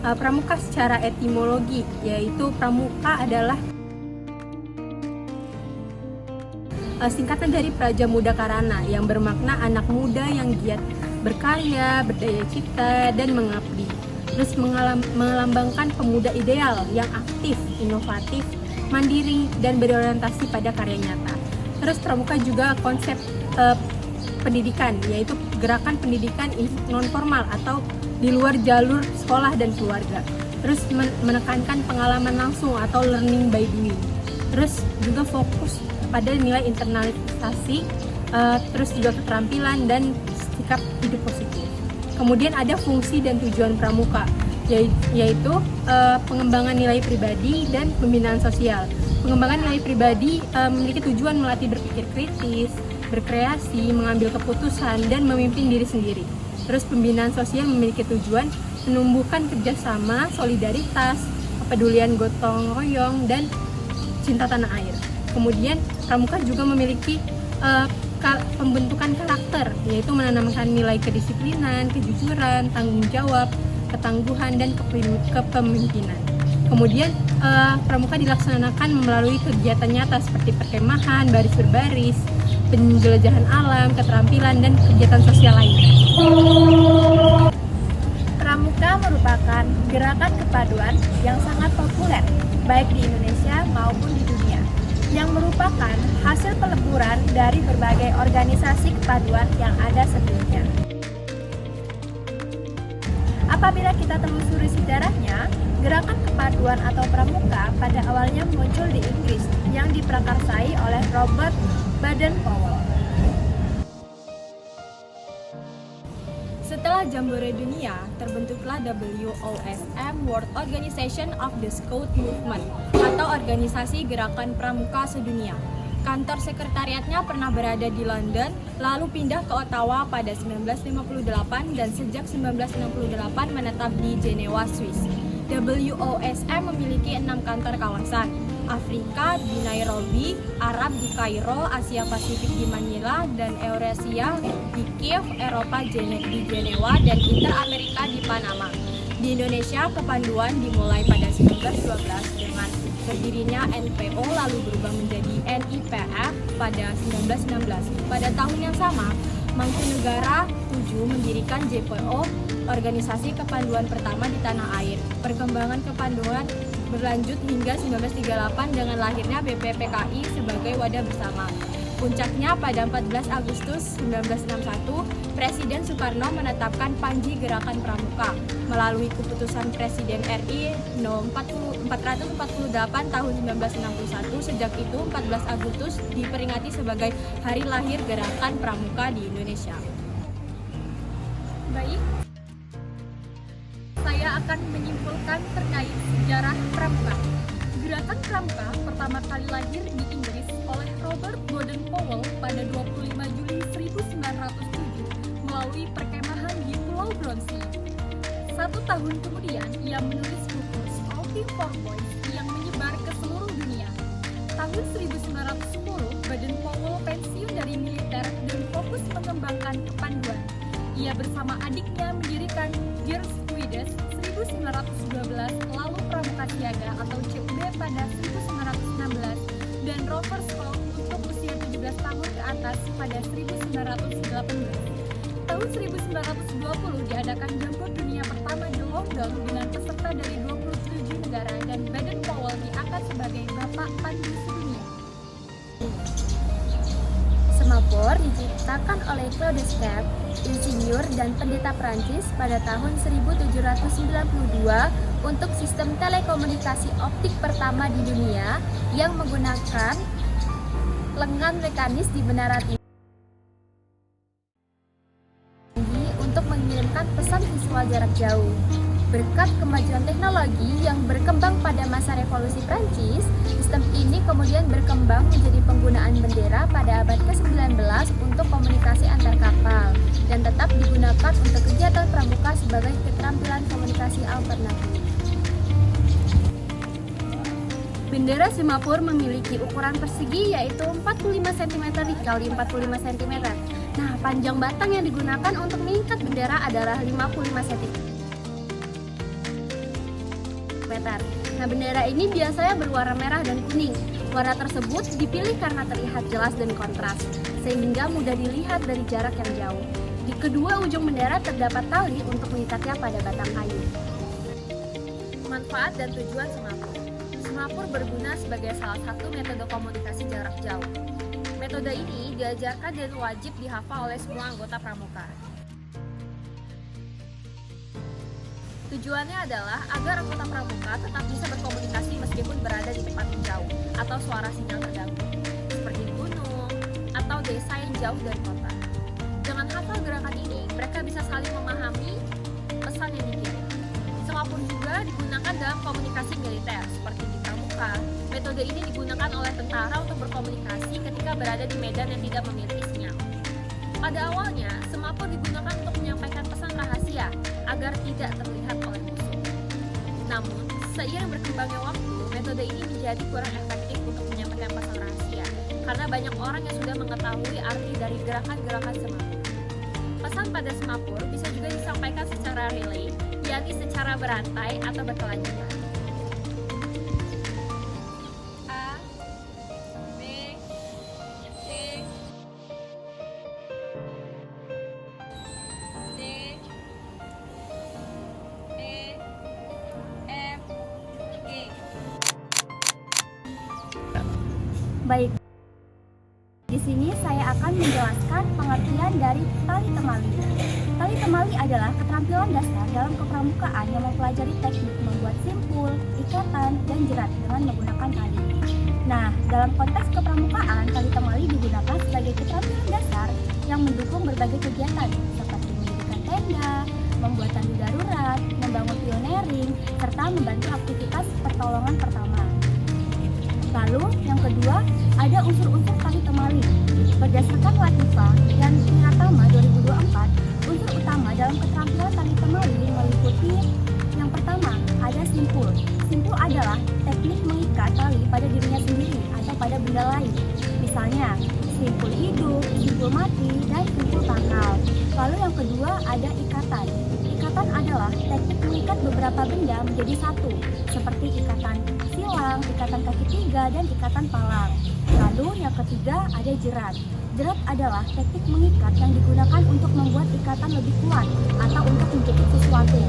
Pramuka secara etimologi, yaitu pramuka adalah singkatan dari Praja Muda Karana yang bermakna anak muda yang giat berkarya, berdaya cipta, dan mengabdi. Terus melambangkan pemuda ideal yang aktif, inovatif, mandiri, dan berorientasi pada karya nyata. Terus pramuka juga konsep pendidikan, yaitu gerakan pendidikan non formal atau di luar jalur sekolah dan keluarga. Terus menekankan pengalaman langsung atau learning by doing. Terus juga fokus pada nilai internalisasi, terus juga keterampilan dan sikap hidup positif. Kemudian ada fungsi dan tujuan pramuka, yaitu pengembangan nilai pribadi dan pembinaan sosial. Pengembangan nilai pribadi memiliki tujuan melatih berpikir kritis, berkreasi, mengambil keputusan, dan memimpin diri sendiri. Terus pembinaan sosial memiliki tujuan menumbuhkan kerjasama, solidaritas, kepedulian gotong royong, dan cinta tanah air. Kemudian pramuka juga memiliki pembentukan karakter, yaitu menanamkan nilai kedisiplinan, kejujuran, tanggung jawab, ketangguhan, dan kepemimpinan. Kemudian pramuka dilaksanakan melalui kegiatan nyata seperti perkemahan, baris berbaris, penjelajahan alam, keterampilan, dan kegiatan sosial lainnya. Pramuka merupakan gerakan kepaduan yang sangat populer, baik di Indonesia maupun di dunia, yang merupakan hasil peleburan dari berbagai organisasi kepaduan yang ada sebelumnya. Apabila kita telusuri sejarahnya, gerakan kepaduan atau pramuka pada awalnya muncul di Inggris yang diprakarsai oleh Robert Baden-Powell. Setelah Jambore Dunia, terbentuklah WOSM, World Organization of the Scout Movement, atau Organisasi Gerakan Pramuka Sedunia. Kantor sekretariatnya pernah berada di London, lalu pindah ke Ottawa pada 1958 dan sejak 1968 menetap di Jenewa, Swiss. WOSM memiliki 6 kantor kawasan: Afrika di Nairobi, Arab di Kairo, Asia Pasifik di Manila, dan Eurasia di Kiev, Eropa di Jenewa, dan Inter-Amerika di Panama. Di Indonesia, kepanduan dimulai pada 1912 dengan berdirinya NPO lalu berubah menjadi NIPF pada 1916. Pada tahun yang sama, Mangkunegara 7 mendirikan JPO, organisasi kepanduan pertama di tanah air. Perkembangan kepanduan berlanjut hingga 1938 dengan lahirnya BPPKI sebagai wadah bersama. Puncaknya pada 14 Agustus 1961, Presiden Soekarno menetapkan Panji Gerakan Pramuka melalui keputusan Presiden RI No. 448 tahun 1961. Sejak itu 14 Agustus diperingati sebagai hari lahir Gerakan Pramuka di Indonesia. Baik, saya akan menyimpulkan terkait sejarah pramuka. Gerakan pramuka pertama kali lahir di Inggris oleh Robert Baden-Powell pada 25 Juli 1907 melalui perkemahan di Pulau Bronsey. 1 tahun kemudian, ia menulis buku Scouting for Boys yang menyebar ke seluruh dunia. Tahun 1910, Baden-Powell pensiun dari militer dan fokus mengembangkan kepanduan. Ia bersama adiknya mendirikan Girls Squedes 1912, lalu Pramuka Siaga atau CUB pada 1916, dan Rover Scout untuk usia 17 tahun ke atas pada 1918. Tahun 1920 diadakan Jambore Dunia pertama di London dengan peserta dari 27 negara dan Baden-Powell diangkat sebagai Bapak Pandu Sedunia. Semapur diciptakan oleh Claude Scape, insinyur dan pendeta Prancis pada tahun 1792 untuk sistem telekomunikasi optik pertama di dunia yang menggunakan lengan mekanis di menara tinggi untuk mengirimkan pesan visual jarak jauh. Berkat kemajuan teknologi yang berkembang pada masa revolusi Prancis, sistem ini kemudian berkembang menjadi penggunaan bendera pada abad ke-19 untuk komunikasi antar kapal dan tetap digunakan untuk kegiatan pramuka sebagai keterampilan komunikasi alternatif. Bendera Semapur memiliki ukuran persegi yaitu 45 cm dikali 45 cm. Nah, panjang batang yang digunakan untuk mengikat bendera adalah 55 cm. meter. Nah, bendera ini biasanya berwarna merah dan kuning. Warna tersebut dipilih karena terlihat jelas dan kontras, sehingga mudah dilihat dari jarak yang jauh. Di kedua ujung bendera terdapat tali untuk mengikatnya pada batang kayu. Manfaat dan tujuan semapur. Semapur berguna sebagai salah satu metode komunikasi jarak jauh. Metode ini diajarkan dan wajib dihafal oleh semua anggota pramuka. Tujuannya adalah agar anggota pramuka tetap bisa berkomunikasi meskipun berada di tempat yang jauh atau suara sinyal terganggu, seperti gunung atau desa yang jauh dari kota. Dengan hafal gerakan ini, mereka bisa saling memahami pesan yang dikirim. Semapur juga digunakan dalam komunikasi militer, seperti di pramuka. Metode ini digunakan oleh tentara untuk berkomunikasi ketika berada di medan yang tidak memiliki sinyal. Pada awalnya, semapur digunakan untuk menyampaikan pesan rahasia agar tidak terlihat oleh musuh. Namun, seiring berkembangnya waktu, metode ini menjadi kurang efektif untuk menyampaikan pesan rahasia karena banyak orang yang sudah mengetahui arti dari gerakan-gerakan semapur. Pesan pada semapur bisa juga disampaikan secara relay, yakni secara berantai atau berkelanjutan. A, B, C, D, E, F, G. Baik, di sini saya akan menjelaskan pengertian dari tali temali. Tali temali adalah keterampilan dasar dalam kepramukaan yang mempelajari teknik membuat simpul, ikatan, dan jerat dengan menggunakan tali. Nah, dalam konteks kepramukaan, tali temali digunakan sebagai keterampilan dasar yang mendukung berbagai kegiatan seperti mendirikan tenda, membuat tali darurat, membangun pioneering, serta membantu aktivitas pertolongan pertama. Lalu, yang kedua, ada unsur-unsur tali temali. Berdasarkan Latifah dan Pratama 2024, unsur utama dalam keterampilan tali temali meliputi yang pertama, ada simpul. Simpul adalah teknik mengikat tali pada dirinya sendiri atau pada benda lain. Misalnya, simpul hidup, simpul mati, dan simpul tangkal. Lalu yang kedua, ada ikatan. Ikatan adalah teknik mengikat beberapa benda menjadi satu, seperti ikatan silang, ikatan kaki tiga, dan ikatan palang. Lalu yang ketiga ada jerat. Jerat adalah teknik mengikat yang digunakan untuk membuat ikatan lebih kuat atau untuk menjepit sesuatu.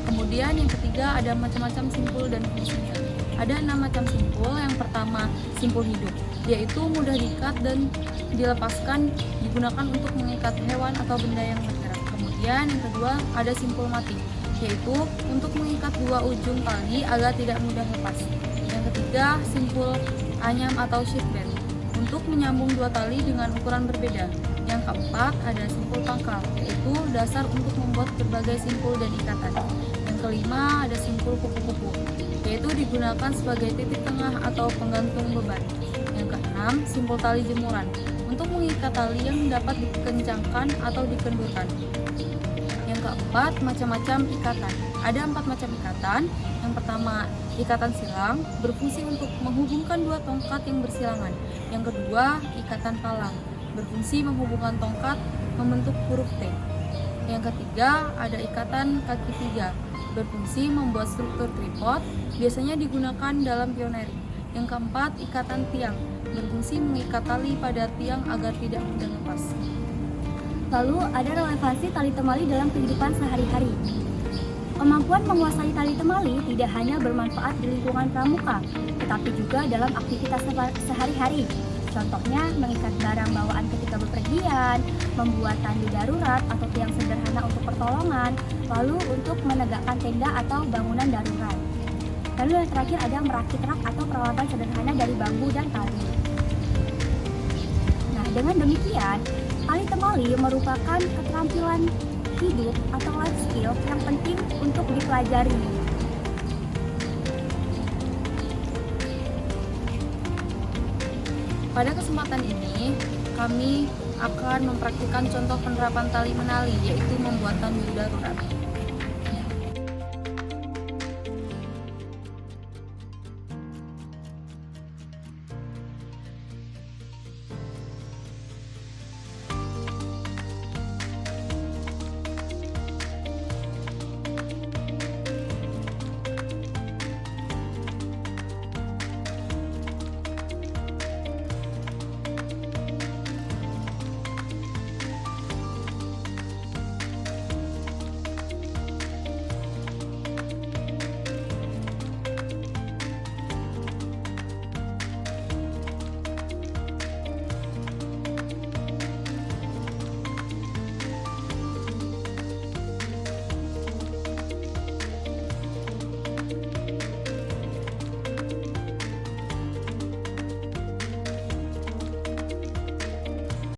Kemudian yang ketiga ada macam-macam simpul dan fungsinya. Ada 6 macam simpul. Yang pertama simpul hidup, yaitu mudah diikat dan dilepaskan, digunakan untuk mengikat hewan atau benda yang bergerak. Kemudian yang kedua ada simpul mati, yaitu untuk mengikat dua ujung tali agar tidak mudah lepas. Yang ketiga simpul anyam atau sheathband, untuk menyambung dua tali dengan ukuran berbeda. Yang keempat ada simpul tangkal, yaitu dasar untuk membuat berbagai simpul dan ikatan. Yang kelima ada simpul kupu-kupu, yaitu digunakan sebagai titik tengah atau penggantung beban. Yang keenam simpul tali jemuran, untuk mengikat tali yang dapat dikencangkan atau dikendurkan. Yang keempat macam-macam ikatan. Ada 4 macam ikatan. Yang pertama ikatan silang, berfungsi untuk menghubungkan dua tongkat yang bersilangan. Yang kedua ikatan palang, berfungsi menghubungkan tongkat membentuk huruf T. Yang ketiga ada ikatan kaki tiga, berfungsi membuat struktur tripod, biasanya digunakan dalam pioneering. Yang keempat ikatan tiang, berfungsi mengikat tali pada tiang agar tidak mudah lepas. Lalu ada relevansi tali temali dalam kehidupan sehari-hari. Kemampuan menguasai tali temali tidak hanya bermanfaat di lingkungan pramuka, tetapi juga dalam aktivitas sehari-hari. Contohnya mengikat barang bawaan ketika bepergian, membuat tali darurat atau tiang sederhana untuk pertolongan, lalu untuk menegakkan tenda atau bangunan darurat. Lalu yang terakhir ada merakit rak atau peralatan sederhana dari bambu dan tali. Nah, dengan demikian, tali temali merupakan keterampilan hidup atau life skill yang penting untuk dipelajari. Pada kesempatan ini, kami akan mempraktikkan contoh penerapan tali menali, yaitu membuat tali darurat.